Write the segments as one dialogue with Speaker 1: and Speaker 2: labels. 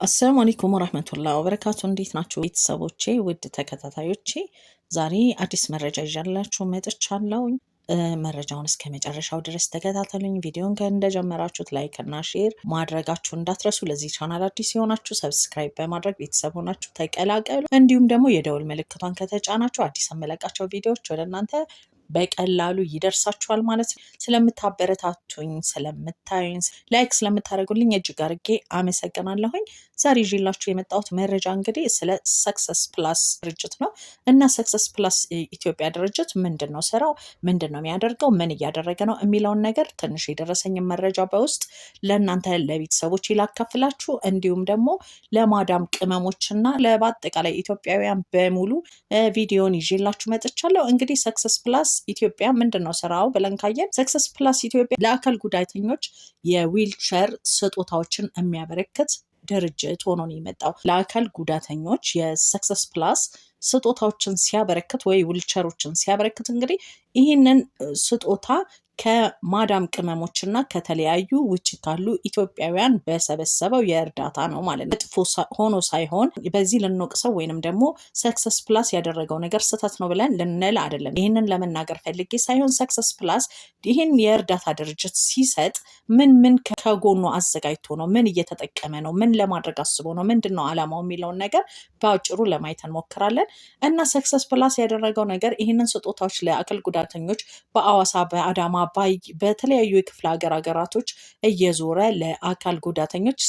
Speaker 1: አሰላሙ አለይኩም ወራህመቱላሂ ወበረካቱ። እንዴት ናችሁ ቤተሰቦቼ፣ ውድ ተከታታዮቼ? ዛሬ አዲስ መረጃ ይዣላችሁ መጥቻለሁ። መረጃውን እስከ መጨረሻው ድረስ ተከታተሉኝ። ቪዲዮን እንደጀመራችሁት ላይክ እና ሼር ማድረጋችሁ እንዳትረሱ። ለዚህ ቻናል አዲስ የሆናችሁ ሰብስክራይብ በማድረግ ቤተሰብ ሆናችሁ ተቀላቀሉ። እንዲሁም ደግሞ የደውል ምልክቷን ከተጫናችሁ አዲስ አመለቃቸው ቪዲዮዎች ወደ እናንተ በቀላሉ ይደርሳችኋል ማለት ነው። ስለምታበረታቱኝ፣ ስለምታዩኝ፣ ላይክ ስለምታደርጉልኝ እጅግ አድርጌ አመሰግናለሁኝ። ዛሬ ይዤላችሁ የመጣሁት መረጃ እንግዲህ ስለ ሰክሰስ ፕላስ ድርጅት ነው እና ሰክሰስ ፕላስ ኢትዮጵያ ድርጅት ምንድን ነው ስራው፣ ምንድን ነው የሚያደርገው፣ ምን እያደረገ ነው የሚለውን ነገር ትንሽ የደረሰኝን መረጃ በውስጥ ለእናንተ ለቤተሰቦች ላካፍላችሁ፣ እንዲሁም ደግሞ ለማዳም ቅመሞችና ለበአጠቃላይ ኢትዮጵያውያን በሙሉ ቪዲዮን ይዤላችሁ መጥቻለሁ። እንግዲህ ሰክሰስ ፕላስ ኢትዮጵያ ምንድን ነው ስራው ብለን ካየን ሰክሰስ ፕላስ ኢትዮጵያ ለአካል ጉዳተኞች የዊልቸር ስጦታዎችን የሚያበረክት ድርጅት ሆኖ ነው የመጣው። ለአካል ጉዳተኞች የሰክሰስ ፕላስ ስጦታዎችን ሲያበረክት ወይ ዊልቸሮችን ሲያበረክት እንግዲህ ይህንን ስጦታ ከማዳም ቅመሞች እና ከተለያዩ ውጭ ካሉ ኢትዮጵያውያን በሰበሰበው የእርዳታ ነው ማለት ነው። መጥፎ ሆኖ ሳይሆን በዚህ ልንወቅሰው ወይንም ደግሞ ሰክሰስ ፕላስ ያደረገው ነገር ስህተት ነው ብለን ልንል አይደለም። ይህንን ለመናገር ፈልጌ ሳይሆን ሰክሰስ ፕላስ ይህን የእርዳታ ድርጅት ሲሰጥ ምን ከጎኑ አዘጋጅቶ ነው፣ ምን እየተጠቀመ ነው፣ ምን ለማድረግ አስቦ ነው፣ ምንድን ነው አላማው የሚለውን ነገር በአጭሩ ለማየት እንሞክራለን። እና ሰክሰስ ፕላስ ያደረገው ነገር ይህንን ስጦታዎች ለአካል ጉዳተኞች በአዋሳ፣ በአዳማ፣ በተለያዩ የክፍለ ሀገራቶች እየዞረ ለአካል ጉዳተኞች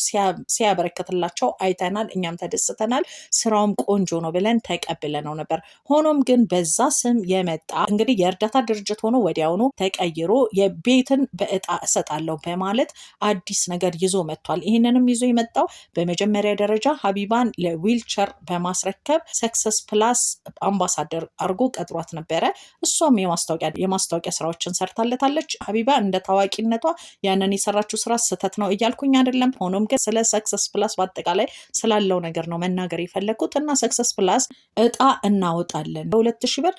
Speaker 1: ሲያበረከትላቸው አይተናል። እኛም ተደስተናል። ስራውም ቆንጆ ነው ብለን ተቀብለነው ነበር። ሆኖም ግን በዛ ስም የመጣ እንግዲህ የእርዳታ ድርጅት ሆኖ ወዲያውኑ ተቀይሮ የቤትን በእጣ እሰጣለሁ በማለት አዲስ ነገር ይዞ መጥቷል። ይህንንም ይዞ የመጣው በመጀመሪያ ደረጃ ሀቢባን ለዊልቸር በማስረከብ ሰክሰስ ፕላስ አምባሳደር አድርጎ ቀጥሯት ነበረ። እሷም የማስታወቂያ ስራዎችን ሰርታለታለች። ሀቢባ እንደ ታዋቂነቷ ያንን የሰራችው ስራ ስህተት ነው እያልኩኝ አይደለም። ሆኖም ግን ስለ ሰክሰስ ፕላስ በአጠቃላይ ስላለው ነገር ነው መናገር የፈለግኩት። እና ሰክሰስ ፕላስ እጣ እናወጣለን፣ በ2000 ብር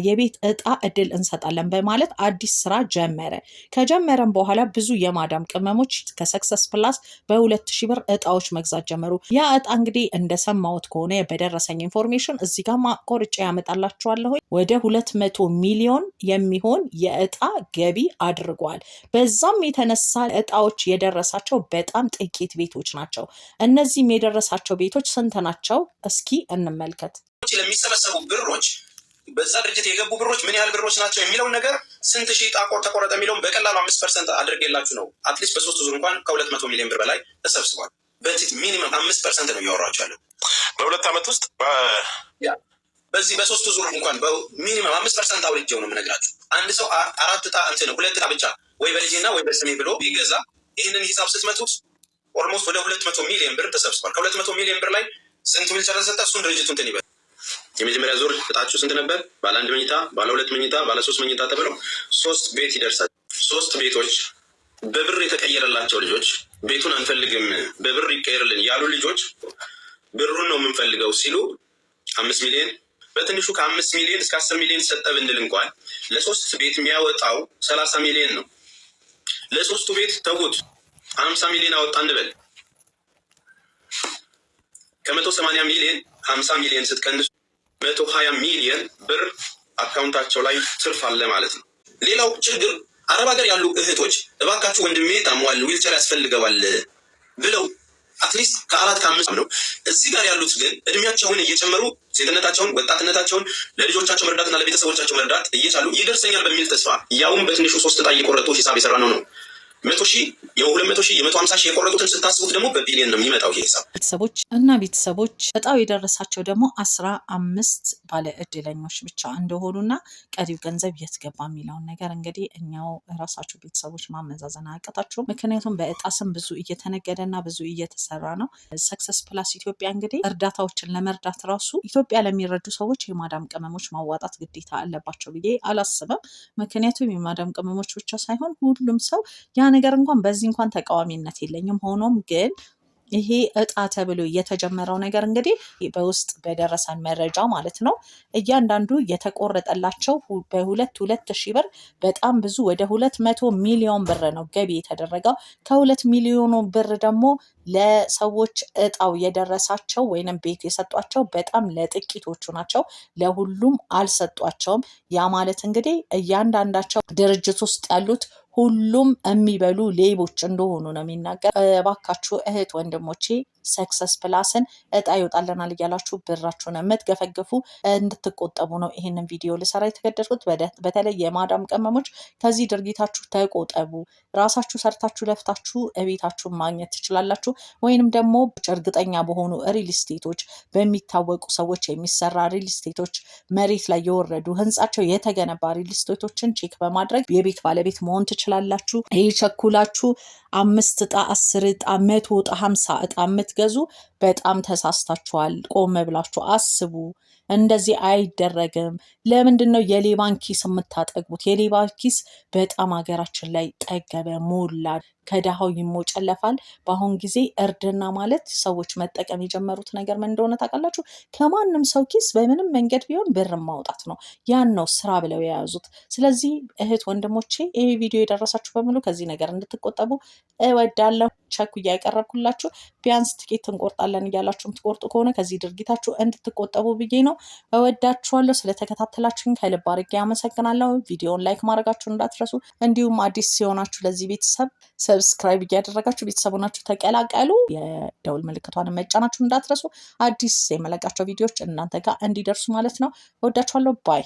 Speaker 1: የቤት እጣ እድል እንሰጣለን በማለት አዲስ ስራ ጀመረ። ከጀመረም በኋላ ብዙ የማዳም ቅመሞች ከሰክሰስ ፕላስ በ2000 ብር እጣዎች መግዛት ጀመሩ። ያ እጣ እንግዲህ እንደሰማሁት ከሆነ በደረሰኝ ኢንፎርሜሽን እዚህ ጋር ቆርጬ ያመጣላችኋለሁ፣ ወደ 200 ሚሊዮን የሚሆን የእጣ ገቢ አድርጓል። በዛም የተነሳ እጣዎች የደረሳቸው በጣም ጥቂት ቤቶች ናቸው። እነዚህም የደረሳቸው ቤቶች ስንት ናቸው? እስኪ እንመልከት።
Speaker 2: ለሚሰበሰቡ ብሮች በዛ ድርጅት የገቡ ብሮች ምን ያህል ብሮች ናቸው የሚለውን ነገር ስንት ሺህ ዕጣ ተቆረጠ የሚለውን በቀላሉ 5% አድርጌላችሁ ነው። አትሊስት በሶስት ዙር እንኳን ከ200 ሚሊዮን ብር በላይ ተሰብስቧል። በፊት ሚኒመም 5% ነው እያወራችሁ ያለው
Speaker 3: በሁለት ዓመት ውስጥ
Speaker 2: በዚህ በሶስት ዙር እንኳን ሚኒመም 5% አውርጄው ነው የምነግራችሁ። አንድ ሰው ሁለት ዕጣ ብቻ ወይ በልጄና ወይ በስሜ ብሎ ቢገዛ ይህንን ሂሳብ ስትመቱት ኦልሞስት ወደ 200 ሚሊዮን ብር ተሰብስቧል። ከ200 ሚሊዮን ብር ላይ ስንት ዊልቸር ተሰጠ? እሱን ድርጅቱ እንትን ይበል። የመጀመሪያ ዙር እጣችሁ ስንት ነበር? ባለ 1 መኝታ፣ ባለ 2 መኝታ፣ ባለ 3 መኝታ ተብለው 3 ቤት ይደርሳል። 3 ቤቶች በብር የተቀየረላቸው ልጆች ቤቱን አንፈልግም በብር ይቀየርልን ያሉ ልጆች ብሩን ነው የምንፈልገው ሲሉ 5 ሚሊዮን በትንሹ ከ5 ሚሊዮን እስከ 10 ሚሊዮን ሰጠ ብንል እንኳን ለ3 ቤት የሚያወጣው 30 ሚሊዮን ነው። ለ3ቱ ቤት ተውት 50 ሚሊዮን አወጣ እንበል። ከ180 ሚሊዮን 50 ሚሊዮን ስትቀንሱ 120 ሚሊዮን ብር አካውንታቸው ላይ ትርፍ አለ ማለት ነው። ሌላው ችግር አረብ ሀገር ያሉ እህቶች እባካችሁ ወንድሜ ታሟል ዊልቸር ያስፈልገዋል ብለው አትሊስት ከ4 ከ5 ነው። እዚህ ጋር ያሉት ግን እድሜያቸውን እየጨመሩ ሴትነታቸውን፣ ወጣትነታቸውን ለልጆቻቸው መርዳትና ለቤተሰቦቻቸው መርዳት እየቻሉ ይደርሰኛል በሚል ተስፋ ያውም በትንሹ 3 ዕጣ እየቆረጡ ሂሳብ የሰራ ነው 100,000 የ200,000 የ150,000 የቆረጡትን ስታስቡት ደግሞ በቢሊዮን ነው የሚመጣው ይሄ ሂሳብ።
Speaker 1: ቤተሰቦች እጣው የደረሳቸው ደግሞ 15 ባለ እድለኞች ብቻ እንደሆኑና ቀሪው ገንዘብ የት ገባ የሚለውን ነገር እንግዲህ እኛው ራሳችሁ ቤተሰቦች ማመዛዘን አያቅታችሁም። ምክንያቱም በእጣ ስም ብዙ እየተነገደና ብዙ እየተሰራ ነው። ሰክሰስ ፕላስ ኢትዮጵያ እንግዲህ እርዳታዎችን ለመርዳት ራሱ ኢትዮጵያ ለሚረዱ ሰዎች የማዳም ቅመሞች ማዋጣት ግዴታ አለባቸው ብዬ አላስብም። ምክንያቱም የማዳም ቅመሞች ብቻ ሳይሆን ሁሉም ሰው ያ ነገር እንኳን በዚህ እንኳን ተቃዋሚነት የለኝም። ሆኖም ግን ይሄ እጣ ተብሎ የተጀመረው ነገር እንግዲህ በውስጥ በደረሰን መረጃ ማለት ነው እያንዳንዱ የተቆረጠላቸው በ2 ሺህ ብር በጣም ብዙ ወደ 200 ሚሊዮን ብር ነው ገቢ የተደረገው። ከ2 ሚሊዮኑ ብር ደግሞ ለሰዎች እጣው የደረሳቸው ወይንም ቤት የሰጧቸው በጣም ለጥቂቶቹ ናቸው። ለሁሉም አልሰጧቸውም። ያ ማለት እንግዲህ እያንዳንዳቸው ድርጅት ውስጥ ያሉት ሁሉም የሚበሉ ሌቦች እንደሆኑ ነው የሚናገር። እባካችሁ እህት ወንድሞቼ ሰክሰስ ፕላስን እጣ ይወጣልናል እያላችሁ ብራችሁን የምትገፈግፉ እንድትቆጠቡ ነው ይህንን ቪዲዮ ልሰራ የተገደድኩት። በተለይ የማዳም ቅመሞች ከዚህ ድርጊታችሁ ተቆጠቡ። ራሳችሁ ሰርታችሁ ለፍታችሁ እቤታችሁን ማግኘት ትችላላችሁ። ወይንም ደግሞ እርግጠኛ በሆኑ ሪል ስቴቶች፣ በሚታወቁ ሰዎች የሚሰራ ሪል ስቴቶች፣ መሬት ላይ የወረዱ ህንጻቸው የተገነባ ሪል ስቴቶችን ቼክ በማድረግ የቤት ባለቤት መሆን ትችላላችሁ። ይህ ቸኩላችሁ 5 እጣ 10 እጣ 100 እጣ 50 እጣ የምትገዙ በጣም ተሳስታችኋል። ቆም ብላችሁ አስቡ። እንደዚህ አይደረግም። ለምንድን ነው የሌባን ኪስ የምታጠግቡት? የሌባ ኪስ በጣም ሀገራችን ላይ ጠገበ፣ ሞላ፣ ከድሃው ይሞጨለፋል። በአሁን ጊዜ እርድና ማለት ሰዎች መጠቀም የጀመሩት ነገር ምን እንደሆነ ታውቃላችሁ? ከማንም ሰው ኪስ በምንም መንገድ ቢሆን ብር ማውጣት ነው። ያን ነው ስራ ብለው የያዙት። ስለዚህ እህት ወንድሞቼ ይህ ቪዲዮ የደረሳችሁ በሙሉ ከዚህ ነገር እንድትቆጠቡ እወዳለሁ። ቸኩያ ያቀረብኩላችሁ ቢያንስ ትኬት እንቆርጣለን እያላችሁ የምትቆርጡ ከሆነ ከዚህ ድርጊታችሁ እንድትቆጠቡ ብዬ ነው። እወዳችኋለሁ። ስለተከታተላችሁኝ ከልብ አድርጌ አመሰግናለሁ። ቪዲዮውን ላይክ ማድረጋችሁ እንዳትረሱ። እንዲሁም አዲስ ሲሆናችሁ ለዚህ ቤተሰብ ሰብስክራይብ እያደረጋችሁ ቤተሰቡ ናችሁ ተቀላቀሉ። የደውል ምልክቷን መጫናችሁ እንዳትረሱ። አዲስ የመለቃቸው ቪዲዮዎች እናንተ ጋር እንዲደርሱ ማለት ነው። እወዳችኋለሁ። ባይ